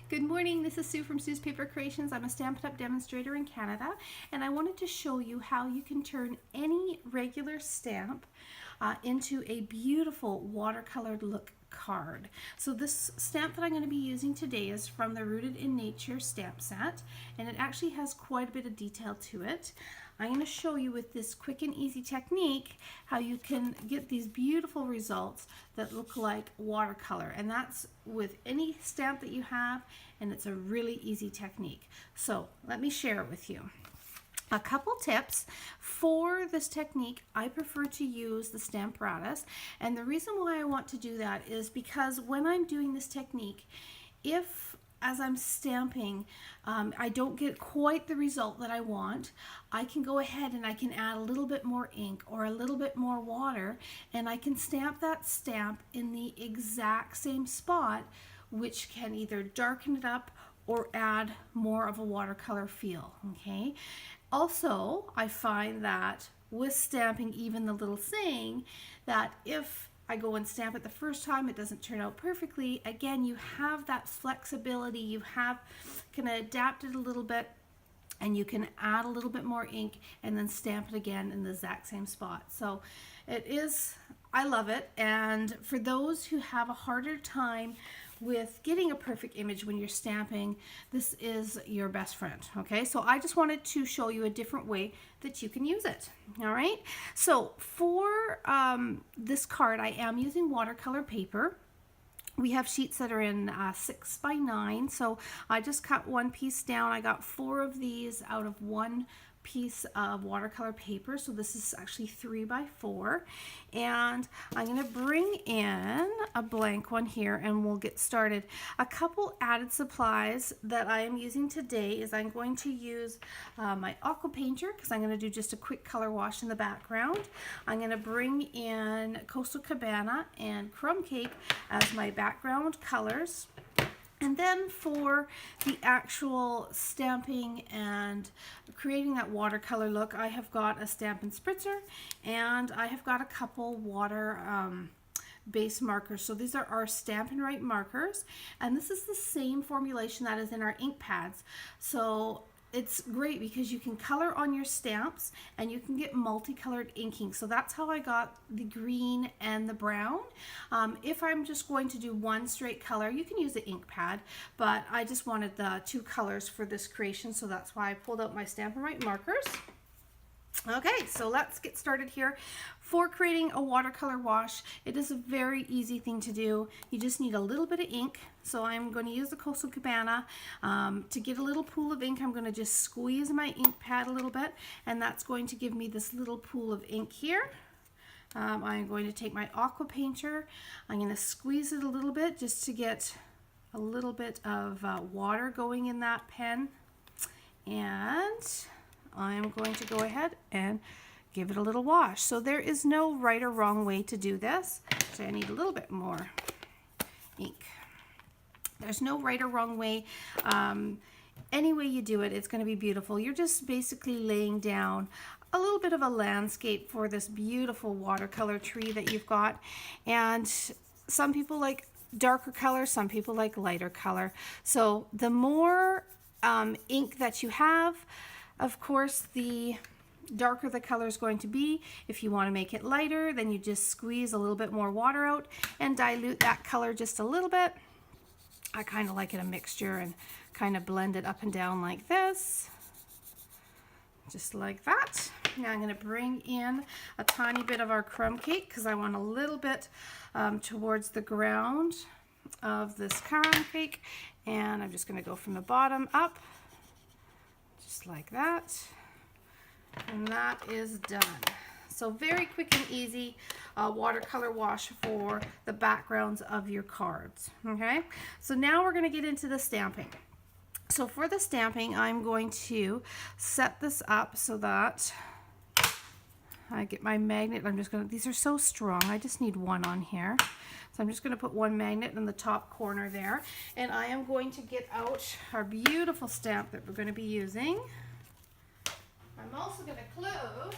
Good morning, this is Sue from Sue's Paper Creations. I'm a Stampin' Up! Demonstrator in Canada, and I wanted to show you how you can turn any regular stamp into a beautiful watercolored look card. So this stamp that I'm going to be using today is from the Rooted in Nature stamp set, and it actually has quite a bit of detail to it. I'm going to show you with this quick and easy technique how you can get these beautiful results that look like watercolor, and that's with any stamp that you have, and it's a really easy technique. So let me share it with you. A couple tips for this technique. I prefer to use the Stamparatus, and the reason why I want to do that is because when I'm doing this technique, if as I'm stamping, I don't get quite the result that I want, I can go ahead and I can add a little bit more ink or a little bit more water, and I can stamp that stamp in the exact same spot, which can either darken it up or add more of a watercolor feel, okay? Also, I find that with stamping even the little thing, that if I go and stamp it the first time, it doesn't turn out perfectly. Again, you have that flexibility. You can adapt it a little bit, and you can add a little bit more ink and then stamp it again in the exact same spot. So I love it. And for those who have a harder time with getting a perfect image when you're stamping, this is your best friend. Okay, so I just wanted to show you a different way that you can use it. All right, so for this card, I am using watercolor paper. We have sheets that are in 6 by 9, so I just cut one piece down. I got 4 of these out of one piece of watercolor paper, so this is actually 3 by 4, and I'm going to bring in a blank one here and we'll get started. A couple added supplies that I am using today is I'm going to use my aqua painter, because I'm going to do just a quick color wash in the background. I'm going to bring in Coastal Cabana and Crumb Cake as my background colors. And then for the actual stamping and creating that watercolor look, I have got a Stampin' Spritzer, and I have got a couple water base markers. So these are our Stampin' Right markers, and this is the same formulation that is in our ink pads. So it's great because you can color on your stamps and you can get multicolored inking. So that's how I got the green and the brown. If I'm just going to do one straight color, you can use the ink pad, but I just wanted the 2 colors for this creation, so that's why I pulled out my Stampin' Right markers. Okay, so let's get started here. For creating a watercolor wash, it is a very easy thing to do. You just need a little bit of ink. So I'm going to use the Coastal Cabana. To get a little pool of ink, I'm going to just squeeze my ink pad a little bit, and that's going to give me this little pool of ink here. I'm going to take my aqua painter. I'm going to squeeze it a little bit just to get a little bit of water going in that pen, and I'm going to go ahead and give it a little wash. So there is no right or wrong way to do this. So I need a little bit more ink. There's no right or wrong way. Any way you do it, it's going to be beautiful. You're just basically laying down a little bit of a landscape for this beautiful watercolor tree that you've got. And some people like darker color, some people like lighter color. So the more ink that you have, of course, the darker the color is going to be. If you want to make it lighter, then you just squeeze a little bit more water out and dilute that color just a little bit. I kind of like it a mixture and kind of blend it up and down like this, just like that. Now I'm going to bring in a tiny bit of our crumb cake because I want a little bit towards the ground of this crumb cake, and I'm just going to go from the bottom up, just like that, and that is done. So very quick and easy watercolor wash for the backgrounds of your cards. Okay, so now we're going to get into the stamping. So for the stamping, I'm going to set this up so that I get my magnet. These are so strong, I just need one on here. So I'm just going to put one magnet in the top corner there, and I am going to get out our beautiful stamp that we're going to be using. I'm also going to close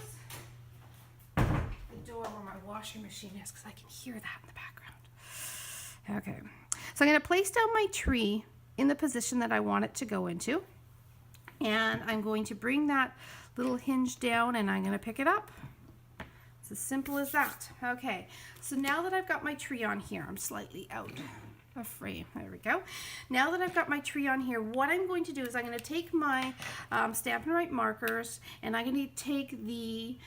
the door where my washing machine is because I can hear that in the background. Okay, so I'm going to place down my tree in the position that I want it to go into. And I'm going to bring that little hinge down and I'm going to pick it up. It's as simple as that. Okay, so now that I've got my tree on here, I'm slightly out of frame. There we go. Now that I've got my tree on here, what I'm going to do is I'm going to take my Stampin' Write markers and I'm going to take the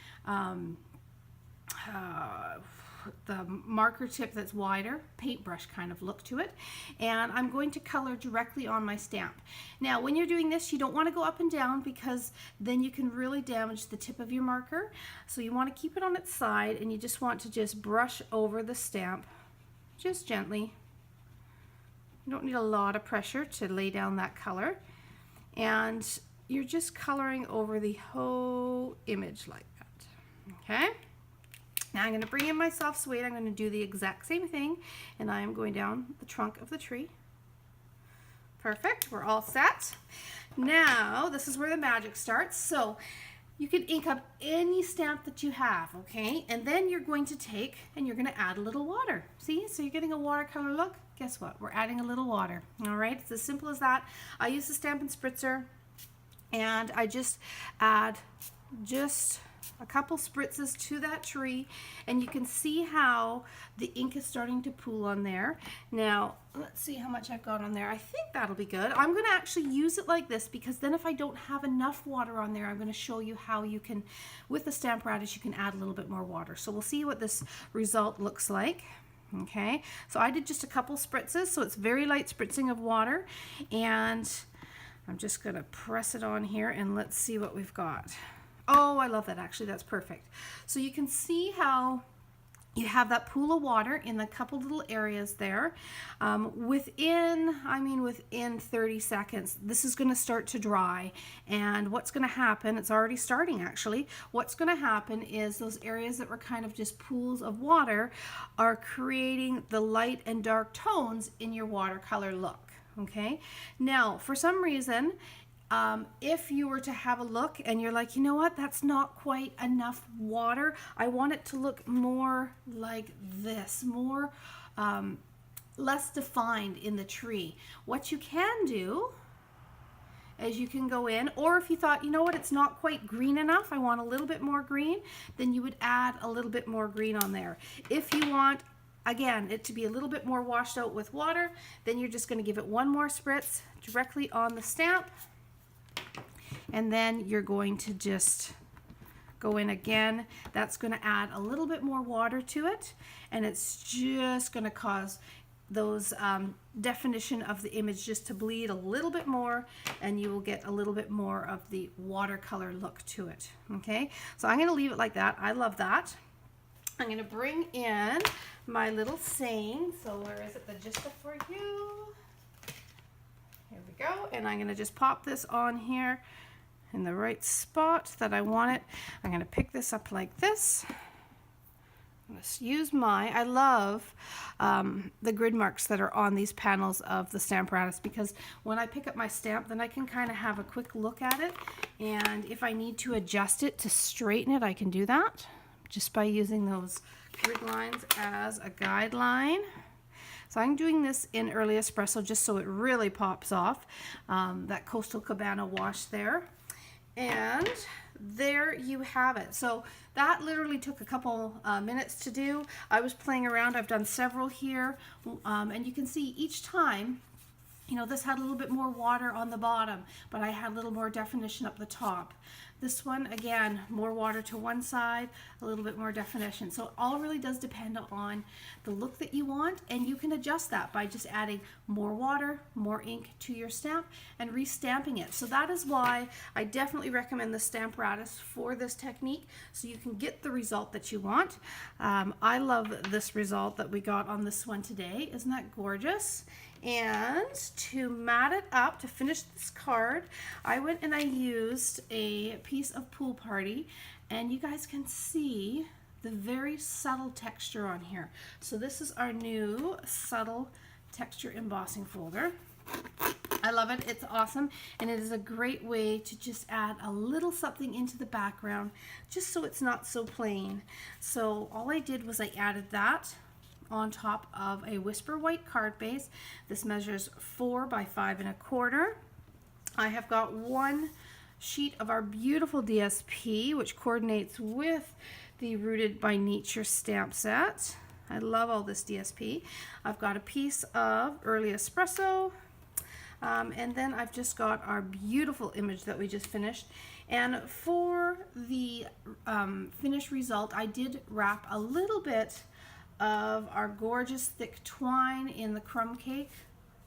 marker tip that's wider, paintbrush kind of look to it, and I'm going to color directly on my stamp. Now when you're doing this, you don't want to go up and down because then you can really damage the tip of your marker. So you want to keep it on its side and you just want to just brush over the stamp just gently. You don't need a lot of pressure to lay down that color, and you're just coloring over the whole image like that. Okay, now I'm going to bring in my soft suede. I'm going to do the exact same thing, and I am going down the trunk of the tree. Perfect, we're all set. Now this is where the magic starts. So you can ink up any stamp that you have, okay? And then you're going to take and you're going to add a little water. See, so you're getting a watercolor look. Guess what? We're adding a little water. All right, it's as simple as that. I use the Stampin' Spritzer, and I just add just a couple spritzes to that tree, and you can see how the ink is starting to pool on there. Now let's see how much I've got on there. I think that'll be good. I'm going to actually use it like this because then if I don't have enough water on there, I'm going to show you how you can, with the Stamparatus, you can add a little bit more water. So we'll see what this result looks like. Okay, so I did just a couple spritzes, so it's very light spritzing of water, and I'm just going to press it on here and let's see what we've got. Oh, I love that. Actually, that's perfect. So you can see how you have that pool of water in the couple little areas there. Within 30 seconds, this is going to start to dry. And what's going to happen, it's already starting actually, what's going to happen is those areas that were kind of just pools of water are creating the light and dark tones in your watercolor look. Okay, now for some reason, if you were to have a look and you're like, you know what, that's not quite enough water, I want it to look more like this, more less defined in the tree. What you can do is you can go in, or if you thought, you know what, it's not quite green enough, I want a little bit more green, then you would add a little bit more green on there. If you want, again, it to be a little bit more washed out with water, then you're just going to give it one more spritz directly on the stamp. And then you're going to just go in again. That's going to add a little bit more water to it, and it's just going to cause those definition of the image just to bleed a little bit more, and you will get a little bit more of the watercolor look to it. Okay, so I'm going to leave it like that. I love that. I'm going to bring in my little saying. So where is it? The Just For You. Here we go, and I'm going to just pop this on here in the right spot that I want it. I'm going to pick this up like this. Let's use I love the grid marks that are on these panels of the Stamparatus, because when I pick up my stamp, then I can kind of have a quick look at it, and if I need to adjust it to straighten it, I can do that just by using those grid lines as a guideline. So I'm doing this in Early Espresso just so it really pops off, that Coastal Cabana wash there. And there you have it. So that literally took a couple minutes to do. I was playing around. I've done several here, and you can see each time, you know, this had a little bit more water on the bottom, but I had a little more definition up the top. This one, again, more water to one side, a little bit more definition. So it all really does depend on the look that you want, and you can adjust that by just adding more water, more ink to your stamp, and restamping it. So that is why I definitely recommend the Stamparatus for this technique, so you can get the result that you want. I love this result that we got on this one today. Isn't that gorgeous? And to mat it up, to finish this card, I went and I used a piece of Pool Party, and you guys can see the very subtle texture on here. So this is our new subtle texture embossing folder. I love it. It's awesome, and it is a great way to just add a little something into the background just so it's not so plain. So all I did was I added that on top of a Whisper white card base. This measures 4 by 5 1/4. I have got one sheet of our beautiful DSP, which coordinates with the Rooted by Nature stamp set. I love all this DSP. I've got a piece of Early Espresso, and then I've just got our beautiful image that we just finished. And for the finished result, I did wrap a little bit of our gorgeous thick twine in the crumb cake.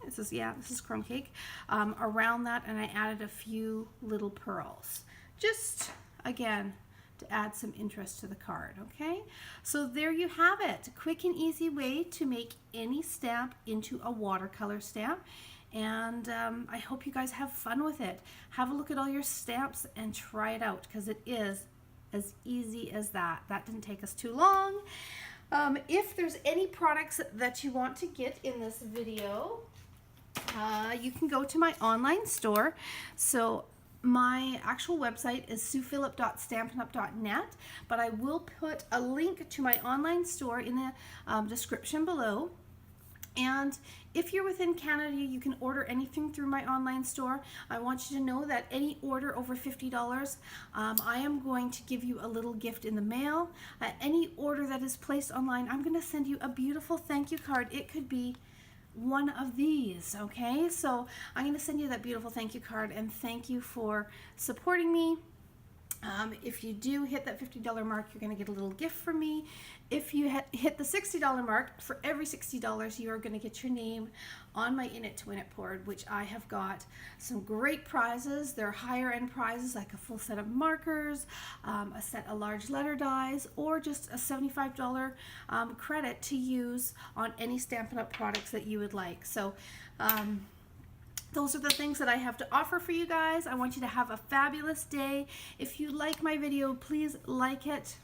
This is crumb cake around that, and I added a few little pearls, just again to add some interest to the card. Okay, so there you have it, a quick and easy way to make any stamp into a watercolor stamp. And I hope you guys have fun with it. Have a look at all your stamps and try it out, because it is as easy as that. That didn't take us too long. If there's any products that you want to get in this video, you can go to my online store. So my actual website is suephillip.stampinup.net, but I will put a link to my online store in the description below. And if you're within Canada, you can order anything through my online store. I want you to know that any order over $50, I am going to give you a little gift in the mail. Any order that is placed online, I'm going to send you a beautiful thank you card. It could be one of these, okay? So I'm going to send you that beautiful thank you card, and thank you for supporting me. If you do hit that $50 mark, you're going to get a little gift from me. If you hit the $60 mark, for every $60, you are going to get your name on my In It to Win It board, which I have got some great prizes. They're higher end prizes, like a full set of markers, a set of large letter dies, or just a $75 credit to use on any Stampin' Up! Products that you would like. So those are the things that I have to offer for you guys. I want you to have a fabulous day. If you like my video, please like it,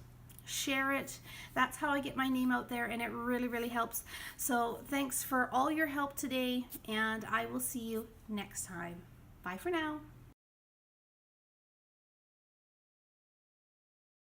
share it. That's how I get my name out there, and it really, really helps. So thanks for all your help today, and I will see you next time. Bye for now.